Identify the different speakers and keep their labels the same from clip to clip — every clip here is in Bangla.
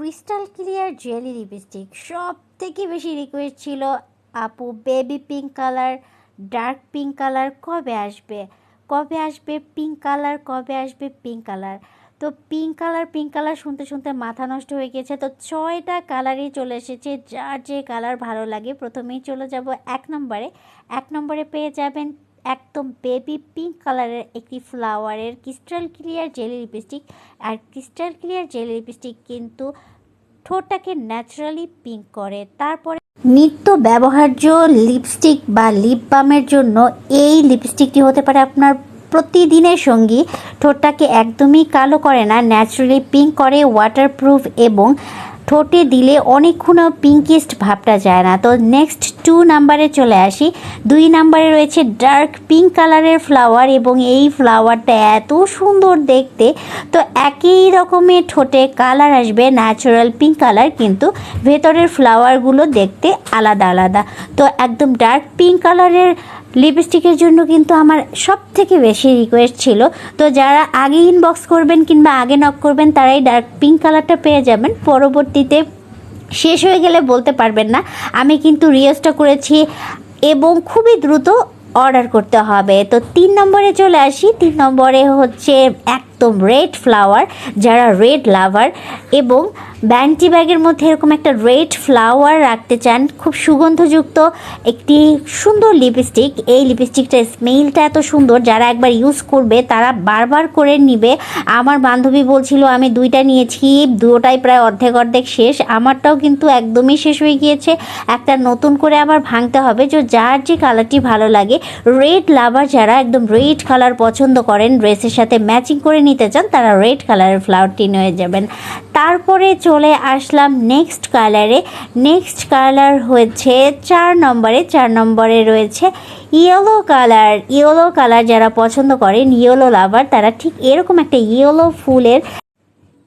Speaker 1: ক্রিস্টাল ক্লিয়ার জেলি লিপস্টিক সব থেকে বেশি রিকোয়েস্ট ছিল, আপু baby pink colour, dark pink colour কবে আসবে, কবে আসবে পিঙ্ক কালার, কবে আসবে পিঙ্ক কালার। তো পিঙ্ক কালার শুনতে শুনতে মাথা নষ্ট হয়ে গেছে। তো 6টা কালারই চলে এসেছে, যার যে কালার ভালো লাগে। প্রথমেই চলে যাব 1 নম্বরে। 1 নম্বরে পেয়ে যাবেন একদম বেবি পিঙ্ক কালারের একটি ফ্লাওয়ারের ক্রিস্টাল ক্লিয়ার জেলি লিপস্টিক। আর ক্রিস্টাল ক্লিয়ার জেলি লিপস্টিক কিন্তু ঠোঁটটাকে ন্যাচারালি পিঙ্ক করে। তারপরে নিত্য ব্যবহার্য লিপস্টিক বা লিপ বামের জন্য এই লিপস্টিকটি হতে পারে আপনার প্রতিদিনের সঙ্গী। ঠোঁটটাকে একদমই কালো করে না, ন্যাচারালি পিঙ্ক করে, ওয়াটারপ্রুফ এবং ঠোঁটে দিলে অনেকক্ষণও পিঙ্কিস্ট ভাবটা যায় না। তো নেক্সট 2 নাম্বারে চলে আসি। 2 নাম্বারে রয়েছে ডার্ক পিঙ্ক কালারের ফ্লাওয়ার এবং এই ফ্লাওয়ারটা এত সুন্দর দেখতে। তো একই রকমের ঠোঁটে কালার আসবে ন্যাচারাল পিঙ্ক কালার, কিন্তু ভেতরের ফ্লাওয়ারগুলো দেখতে আলাদা আলাদা। তো একদম ডার্ক পিঙ্ক কালারের লিপস্টিকের জন্য কিন্তু আমার সব থেকে বেশি রিকোয়েস্ট ছিল। তো যারা আগে ইনবক্স করবেন কিংবা আগে নক করবেন তারাই ডার্ক পিঙ্ক কালারটা পেয়ে যাবেন। পরবর্তীতে শেষ হয়ে গেলে বলতে পারবেন না। আমি কিন্তু রিকোয়েস্টটা করেছি এবং খুবই দ্রুত অর্ডার করতে হবে। তো 3 নম্বরে চলে আসি। 3 নম্বরে হচ্ছে একদম রেড ফ্লাওয়ার, যারা রেড লাভার এবং ব্যান্টি ব্যাগের মধ্যে এরকম একটা রেড ফ্লাওয়ার রাখতে চান, খুব সুগন্ধযুক্ত একটি সুন্দর লিপস্টিক। এই লিপস্টিকটার স্মেলটা এত সুন্দর, যারা একবার ইউজ করবে তারা বারবার করে নিবে। আমার বান্ধবী বলছিল আমি 2টা নিয়েছি, 2টাই প্রায় অর্ধেক অর্ধেক শেষ। আমারটাও কিন্তু একদমই শেষ হয়ে গিয়েছে, একটা নতুন করে আবার ভাঙতে হবে। যার যে কালারটি ভালো লাগে, রেড লাভার যারা একদম রেড কালার পছন্দ করেন, ড্রেসের সাথে ম্যাচিং করে নিতে চান, তারা রেড কালারের ফ্লাওয়ারটি নিয়ে যাবেন। তারপরে চলে আসলাম নেক্সট কালারে। নেক্সট কালার হচ্ছে 4 নম্বরে। 4 নম্বরে রয়েছে ইয়েলো কালার। ইয়েলো কালার যারা পছন্দ করেন, ইয়েলো লাভার, তারা ঠিক এরকম একটা ইয়েলো ফুলের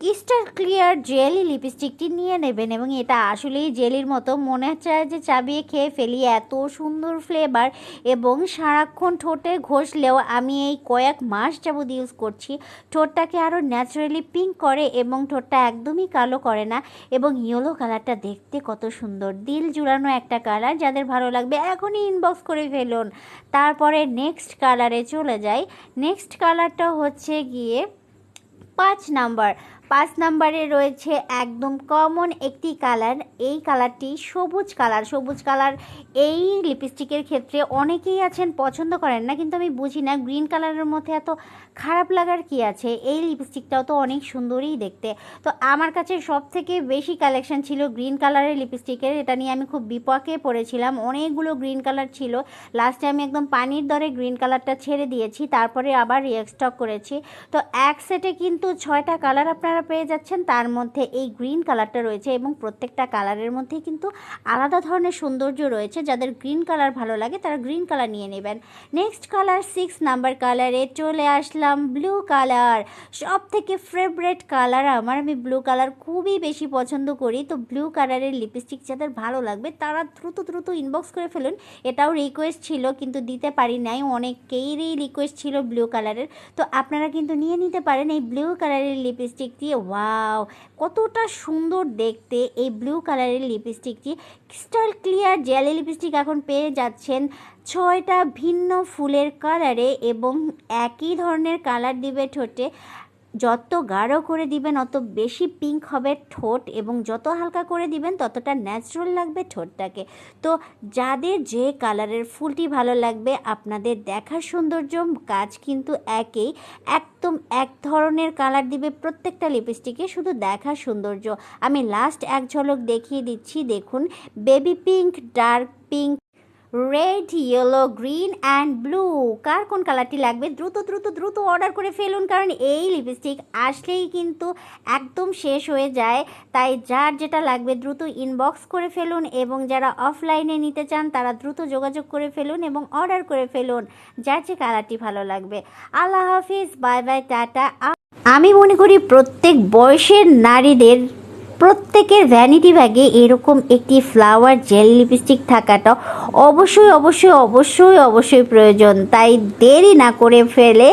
Speaker 1: ক্রিস্টাল ক্লিয়ার জেলি লিপস্টিকটি নিয়ে নেবেন। এবং এটা আসলেই জেলির মতো, মনে চায় যে চাবিয়ে খেয়ে ফেলি, এত সুন্দর ফ্লেভার। এবং সারাক্ষণ ঠোঁটে ঘষলেও, আমি এই কয়েক মাস যাবত ইউজ করছি, ঠোঁটটাকে আরও ন্যাচারালি পিঙ্ক করে এবং ঠোঁটটা একদমই কালো করে না। এবং ইয়েলো কালারটা দেখতে কত সুন্দর, দিল জুড়ানো একটা কালার। যাদের ভালো লাগবে এখনই ইনবক্স করে ফেলুন। তারপরে নেক্সট কালারে চলে যাই। নেক্সট কালারটা হচ্ছে গিয়ে 5 নাম্বার। 5 নাম্বারে রয়েছে একদম কমন একটি কালার। এই কালারটি সবুজ কালার। সবুজ কালার এই লিপস্টিকের ক্ষেত্রে অনেকেই আছেন পছন্দ করেন না, কিন্তু আমি বুঝি না গ্রিন কালারের মধ্যে এত খারাপ লাগার কি আছে। এই লিপস্টিকটাও তো অনেক সুন্দরই দেখতে। তো আমার কাছে সব থেকে বেশি কালেকশন ছিল গ্রিন কালারের লিপস্টিকের। এটা নিয়ে আমি খুব বিপাকে পড়েছিলাম, অনেকগুলো গ্রিন কালার ছিল। লাস্টে আমি একদম পানির দরে গ্রিন কালারটা ছেড়ে দিয়েছি, তারপরে আবার রিস্টক করেছি। তো এক সেটে কিন্তু 6টা কালার আপনারা পেয়ে যাচ্ছেন, তার মধ্যে এই গ্রিন কালারটা রয়েছে এবং প্রত্যেকটা কালারের মধ্যেই কিন্তু আলাদা ধরনের সৌন্দর্য রয়েছে। যাদের গ্রিন কালার ভালো লাগে তারা গ্রিন কালার নিয়ে নেবেন। নেক্সট কালার 6 নাম্বার কালারে চলে আসলাম, ব্লু কালার। সব থেকে ফেভারিট কালার আমার, আমি ব্লু কালার খুবই বেশি পছন্দ করি। তো ব্লু কালারের লিপস্টিক যাদের ভালো লাগবে তারা দ্রুত দ্রুত ইনবক্স করে ফেলুন। এটাও রিকোয়েস্ট ছিল কিন্তু দিতে পারি নাই, অনেকেরই রিকোয়েস্ট ছিল ব্লু কালারের। তো আপনারা কিন্তু নিয়ে নিতে পারেন এই ব্লু কালারের লিপস্টিকটি। ওয়াও, কতটা সুন্দর দেখতে এই ব্লু কালারের লিপস্টিকটি। ক্রিস্টাল ক্লিয়ার জেলি লিপস্টিক এখন পেয়ে যাচ্ছেন 6টা ভিন্ন ফুলের কালারে এবং একই ধরনের কালার দিবে ঠোঁটে। যত গাঢ় করে দিবেন অত বেশি পিঙ্ক হবে ঠোঁট, এবং যত হালকা করে দিবেন ততটা ন্যাচারাল লাগবে ঠোঁটটাকে। তো যাদের যে কালারের ফুলটি ভালো লাগবে, আপনাদের দেখার সৌন্দর্য কাজ কিন্তু একই, একদম এক ধরনের কালার দিবে প্রত্যেকটা লিপস্টিকে, শুধু দেখার সৌন্দর্য। আমি লাস্ট এক ঝলক দেখিয়ে দিচ্ছি, দেখুন। Baby pink, dark pink, red, yellow, green and blue. কার কোন কালারটি লাগবে দ্রুত দ্রুত দ্রুত অর্ডার করে ফেলুন, কারণ এই লিপস্টিক আসলেই কিন্তু একদম শেষ হয়ে যায়। তাই যার যেটা লাগবে দ্রুত ইনবক্স করে ফেলুন, এবং যারা অফলাইনে নিতে চান তারা দ্রুত যোগাযোগ করে ফেলুন এবং অর্ডার করে ফেলুন যার যে কালারটি ভালো লাগবে। আল্লাহ হাফিজ, বাই বাই, টাটা। আমি মনে করি প্রত্যেক বয়সের নারীদের প্রত্যেকের ভ্যানিটি ব্যাগে এরকম একটি ফ্লাওয়ার জেল লিপস্টিক থাকাটা অবশ্যই অবশ্যই অবশ্যই অবশ্যই প্রয়োজন। তাই দেরি না করে ফেলে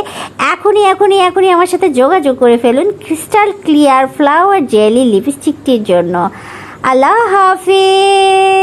Speaker 1: এখনই আমার সাথে যোগাযোগ করে ফেলুন ক্রিস্টাল ক্লিয়ার ফ্লাওয়ার জেলি লিপস্টিকটির জন্য। আল্লাহ হাফিজ।